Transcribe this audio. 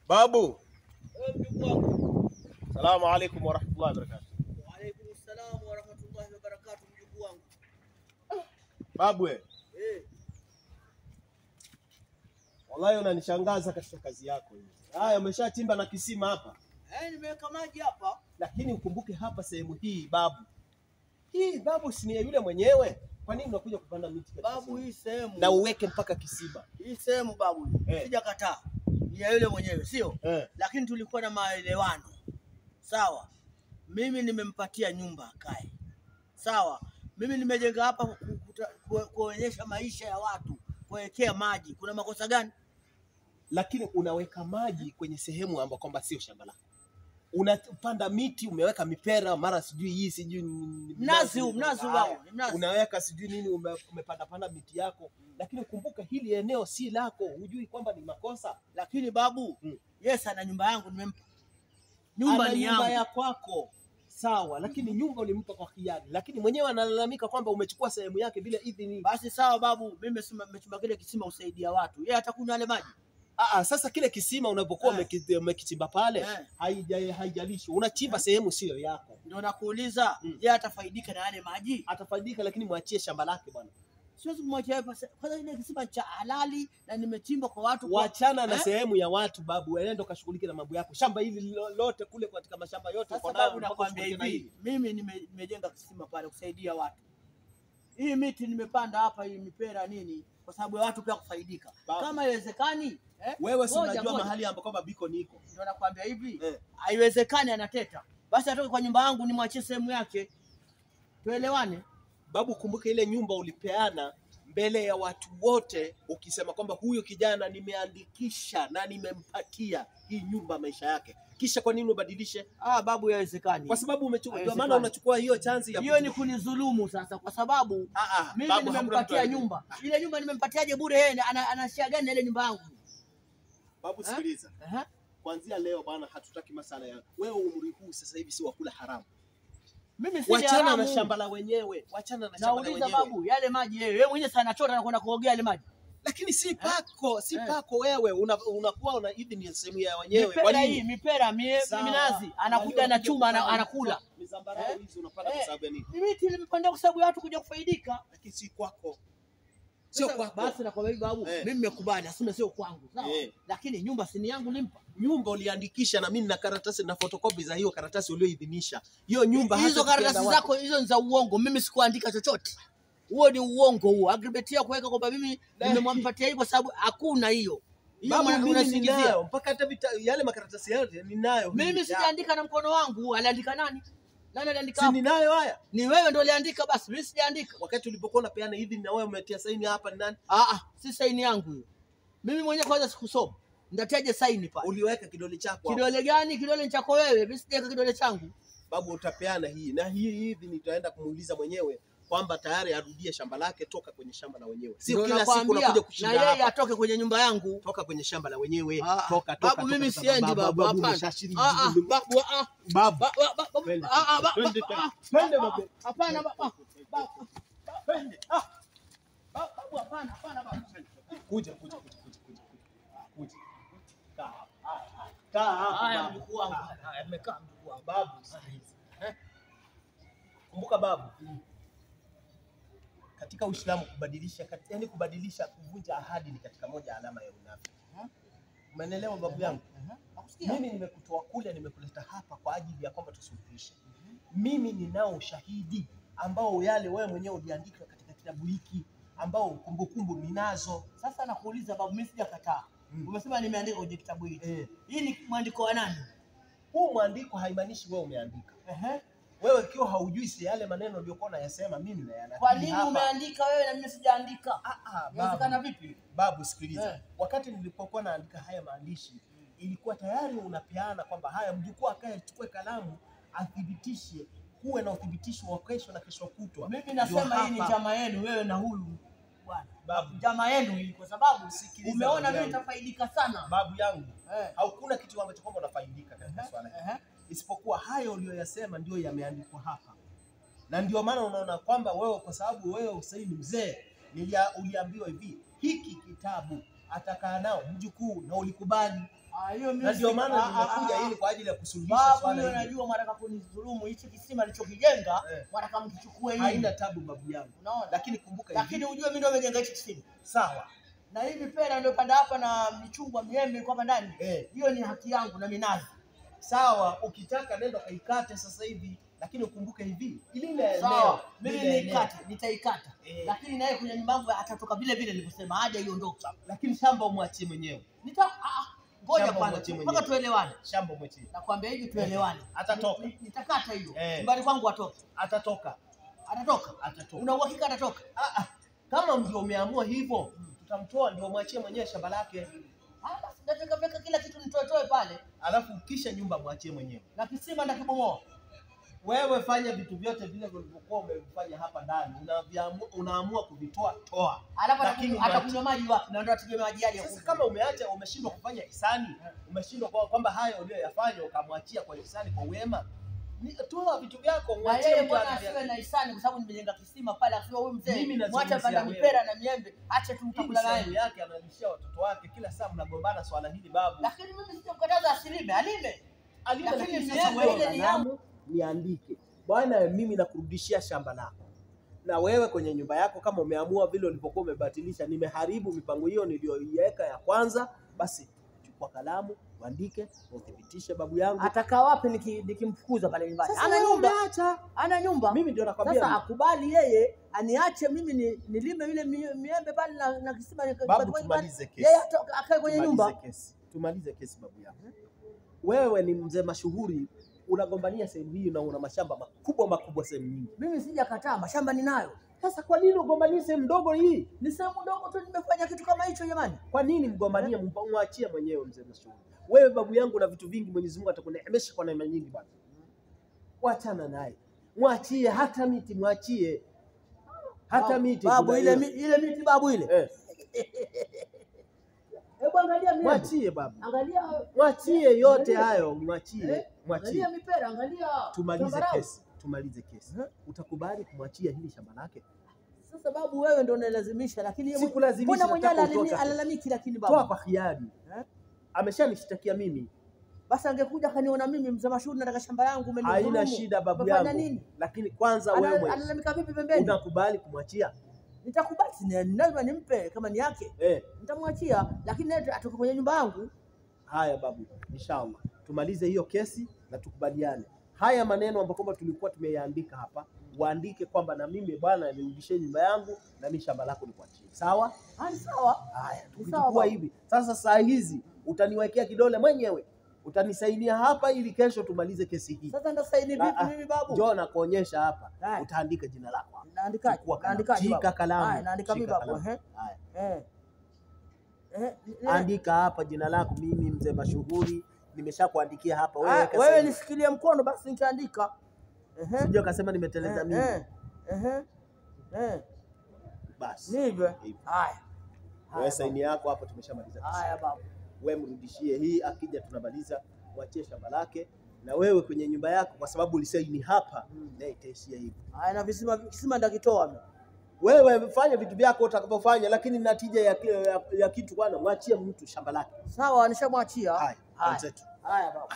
Babu. Salamu alaykum wa rahmatullahi wa barakatuh. Wa alaykum assalam wa rahmatullahi wa barakatuh mjukuu wangu. Babu wallahi unanishangaza katika kazi yako hii. Haya umeshachimba na kisima hapa. Nimeweka maji hapa. Lakini ukumbuke hapa sehemu hii babu. Hii babu si ni yule mwenyewe. Kwa nini unakuja kupanda miti katika babu hii sehemu? Na uweke mpaka kisima. Hii sehemu babu. Sijakataa. Ni ya yule mwenyewe, sio? Lakini tulikuwa na maelewano. Sawa. Mimi nimempatia nyumba akae. Sawa. Mimi nimejenga hapa kuonyesha maisha ya watu, kuwekea maji. Kuna makosa gani? Lakini unaweka maji kwenye sehemu ambayo kwamba sio shamba lako. Unapanda miti, umeweka mipera, mara sijui hii sijui mnazi wao, unaweka sijui nini, umepanda miti yako, lakini kumbuka hili eneo si lako, hujui kwamba ni makosa. Lakini babu, yes ana nyumba yangu nimempa. Nyumba ni yangu. Nyumba ya kwako. Sawa, lakini nyumba ulimpa kwa hiari. Lakini mwenyewe analalamika kwamba umechukua sehemu yake bila idhini. Basi sawa babu, mimi nimechimba kile kisima usaidia watu. Yeye atakunywa yale maji. Sasa kile kisima unapokuwa umekichimba pale, haijalishi. Unachimba sehemu sio yako. Ndio nakuuliza, yeye atafaidika na yale maji? Atafaidika, lakini mwachie shamba lake bwana. Siwezi kumwachia kwanza ile kisima cha halali na nimechimba kwa watu. Waachana na sehemu ya watu babu, wewe ndio kashughulike na mambo yako. Shamba hili lote kule katika mashamba yote uko nayo, nakwambia hivi. Mimi nimejenga kisima pale kusaidia watu. Hii miti nimepanda hapa, hii mipera nini, kwa sababu ya watu pia kufaidika. Kama haiwezekani, wewe si unajua mahali ambapo kwamba biko niko. Ndio nakwambia hivi, haiwezekani anateta. Basi atoke kwa nyumba yangu nimwachie sehemu yake. Tuelewane. Babu, kumbuka ile nyumba ulipeana mbele ya watu wote ukisema kwamba huyu kijana nimeandikisha na nimempatia hii nyumba maisha yake. Kisha kwa nini ubadilishe? Babu, haiwezekani. Kwa sababu umechukua, ndio maana unachukua hiyo chance ya hiyo. Ni kunidhulumu sasa, kwa sababu mimi nimempatia nyumba. Ile nyumba nimempatiaje bure? Yeye anashia gani na ile nyumba yangu? Babu, sikiliza. Kuanzia leo bwana, hatutaki masala ya wewe. Umri huu sasa hivi si wakula haramu. Mimi si wachana na shamba la wenyewe, wachana na shamba la wenyewe. Nauliza babu, yale maji yeye mwenyewe sana chota na kwenda kuogea yale maji. Lakini si pako, si pako wewe. Unakuwa una hivi ni sehemu ya wenyewe. Kwa nini? Mipera, minazi, anakuja na chuma anakula. Mizambarao hizi unapanda kwa sababu ya nini? Miti nimepanda kwa sababu ya watu kuja kufaidika. Lakini si kwako. Sio kwako. Basi na kwa hiyo babu, mimi nimekubali, aseme sio kwangu. Sawa? Lakini nyumba si ni yangu, limpa. Nyumba uliandikisha na mimi nina karatasi na photocopy za hiyo karatasi ulioidhinisha. Hiyo nyumba hizo karatasi zako hizo ni za uongo. Mimi sikuandika chochote. Huo ni uongo huo. Agreement ya kuweka kwamba mimi nimempatia hiyo kwa sababu hakuna hiyo. Hiyo maana unasingizia mpaka hata yale makaratasi yote ninayo. Mimi sijaandika na mkono wangu, aliandika nani? Nani aliandika hapo? Si ninayo haya. Ni wewe ndio uliandika, basi mimi sijaandika. Wakati ulipokuwa unapeana hivi na wewe umetia saini hapa ni nani? Si saini yangu hiyo. Mimi mwenyewe kwanza sikusoma. Ndataje saini pale? Uliweka kidole chako. Kidole gani? Kidole chako wewe. Mimi sijaweka kidole changu. Babu, utapeana hii. Na hii hivi nitaenda kumuuliza mwenyewe kwamba tayari arudie shamba lake, toka kwenye shamba la wenyewe. Sio kila siku unakuja kushinda hapa. Na yeye atoke kwenye nyumba yangu. Toka kwenye shamba la wenyewe. Toka. Babu, mimi siendi babu. Hapana. Babu. Twende babu. Hapana babu. Twende. Babu, hapana babu. Kuja. Haya mjukuu wangu. Amekaa mjukuu wangu. Babu, kumbuka babu, katika Uislamu kubadilisha, kuvunja ahadi ni katika moja alama ya unafiki. Umeelewa babu yangu? Mimi nimekutoa kule, nimekuleta hapa kwa ajili ya kwamba tusuluhishe. Mimi ninao ushahidi ambao yale wewe mwenyewe uliandika katika kitabu hiki, ambao kumbukumbu ninazo. Sasa nakuuliza babu, mimi sijakataa. Umesema nimeandika kwenye kitabu hiki. Hii ni mwandiko wa nani? Huu mwandiko haimaanishi wewe umeandika. Wewe ikiwa haujui si yale maneno uliyokuwa unayasema, mimi na yanakili. Kwa nini umeandika wewe na mimi sijaandika? Inawezekana vipi? Babu, sikiliza. Wakati nilipokuwa naandika haya maandishi, ilikuwa tayari unapeana kwamba haya mjukuu akae achukue kalamu athibitishe, kuwe na uthibitisho wa kesho na kesho kutwa. Mimi nasema hii ni chama yenu wewe na huyu bwana. Babu, chama yenu hii kwa sababu umeona mimi nitafaidika sana. Babu yangu, hakuna kitu ambacho kwamba unafaidika katika swala hili. Isipokuwa hayo uliyoyasema ndio yameandikwa hapa. Na ndio maana unaona kwamba wewe, kwa sababu wewe usaini mzee, uliambiwa hivi, hiki kitabu atakaa nao mjukuu na ulikubali. Hiyo mimi Na ndio maana nimekuja ili kwa ajili ya kusuluhisha swala hili. Unajua mnataka kunidhulumu hichi kisima nilichokijenga, mnataka mkichukue hivi. Haina tabu babu yangu. Unaona? Lakini kumbuka hivi. Lakini ujue mimi ndio nimejenga hichi kisima. Sawa. Na hivi pera ndio panda hapa na michungwa miembe kwa ndani. Hiyo ni haki yangu na minazi. Sawa, ukitaka nenda kaikate sasa hivi, lakini ukumbuke hivi, ile eneo mimi nitaikata. Lakini naye kwenye nyumba yangu atatoka vile vile nilivyosema, haja iondoke. Lakini shamba umwachie mwenyewe. Ngoja kwanza mpaka tuelewane. Shamba umwachie. Nakwambia hivi tuelewane. Atatoka. Nitakata hiyo. Nyumbani kwangu atoke. Atatoka. Una uhakika atatoka? Kama ndio umeamua hivyo, tutamtoa ndio mwachie mwenyewe shamba lake. Basi nataka kila kitu nitoe pale. Alafu kisha nyumba mwachie mwenyewe. Na kisima ndakibomoa. Wewe fanya vitu vyote vile ulivyokuwa umefanya hapa ndani. Unaamua kuvitoa, toa. Lakini atakunywa maji wapi? Na ndio ategemea maji yale. Sasa kama umeshindwa kufanya ihsani, umeshindwa kwamba hayo uliyoyafanya ukamwachia kwa ihsani kwa wema, toa vitu vyako mwachie mtu asiwe na ihsani kwa sababu nimejenga kisima pale asiwe huyu mzee. Mwacha panda mipera na miembe, acha tu mtakula naye. Sehemu yake analishia watoto wake, kila saa mnagombana swala hili babu. Lakini mimi sitamkataza alime. Lakini sasa wewe ni yangu niandike. Bwana mimi nakurudishia shamba lako. Na wewe kwenye nyumba yako kama umeamua vile ulivyokuwa umebatilisha, nimeharibu mipango hiyo niliyoiweka ya kwanza, basi chukua kalamu, uandike, uthibitishe babu yangu. Atakaa wapi nikimfukuza pale nyumbani? Ana nyumba. Mimi ndio nakwambia. Sasa akubali yeye aniache mimi nilime ile miembe pale na kisima babu, tumalize kesi. Yeye akae kwenye nyumba. Tumalize kesi babu yangu. Wewe ni mzee mashuhuri, unagombania sehemu hii na una mashamba makubwa sehemu nyingi. Mimi sijakataa, mashamba ninayo. Sasa kwa nini ugombanie sehemu ndogo hii? Ni sehemu ndogo tu, nimefanya kitu kama hicho jamani. Kwa nini mgombanie? Mwachie mwenyewe mzee mashuhuri. Wewe babu yangu na vitu vingi, Mwenyezi Mungu atakuneemesha kwa neema nyingi bwana. Wachana naye. Mwachie hata miti, mwachie. Hata miti. Babu ile miti babu ile. Hebu angalia mimi. Mwachie babu. Angalia. Mwachie yote hayo, mwachie. Angalia mipera, angalia. Tumalize kesi. Utakubali kumwachia hili shamba lake? Sasa babu wewe ndio unalazimisha, lakini yeye sikulazimisha. Mbona mwenyewe alalamiki lakini babu. Toa kwa hiari. Ameshanishtakia mimi. Basi angekuja kaniona mimi mzee mashuhuri nataka shamba yangu umenidhulumu. Haina shida babu yangu. Lakini kwanza wewe analalamika vipi pembeni? Unakubali kumwachia? Nitakubali, lazima nimpe kama ni yake. Nitamwachia, lakini atoke kwenye nyumba yangu. Haya babu, inshallah. Tumalize hiyo kesi na tukubaliane. Haya maneno ambayo kwamba tulikuwa tumeyaandika hapa, waandike kwamba na mimi bwana nirudishie nyumba yangu na mimi shamba lako nikuachie. Sawa? Sawa. Haya, tukichukua hivi. Sasa saa hizi utaniwekea kidole mwenyewe. Utanisainia hapa ili kesho tumalize kesi hii. Sasa ndo saini vipi mimi babu? Njoo na kuonyesha hapa. Utaandika jina lako. Naandika. Shika kalamu. Haya, naandika mimi babu. Haya. Andika hapa jina lako, mimi mzee mashuhuri, nimeshakuandikia hapa wewe nishikilie mkono basi nitaandika. Sije ukasema nimeteleza mimi. Basi. Hivyo. Haya. Wewe saini yako hapo tumeshamaliza. Haya babu. Wewe mrudishie hii, akija tunamaliza, mwachie shamba lake na wewe kwenye nyumba yako kwa sababu ulisaini hapa na itaishia hivi. Haya, na kisima ndakitoa mimi. Wewe fanya vitu vyako utakapofanya, lakini natija ya kitu bwana, mwachie mtu shamba lake. Sawa, nishamwachia. Haya, haya baba.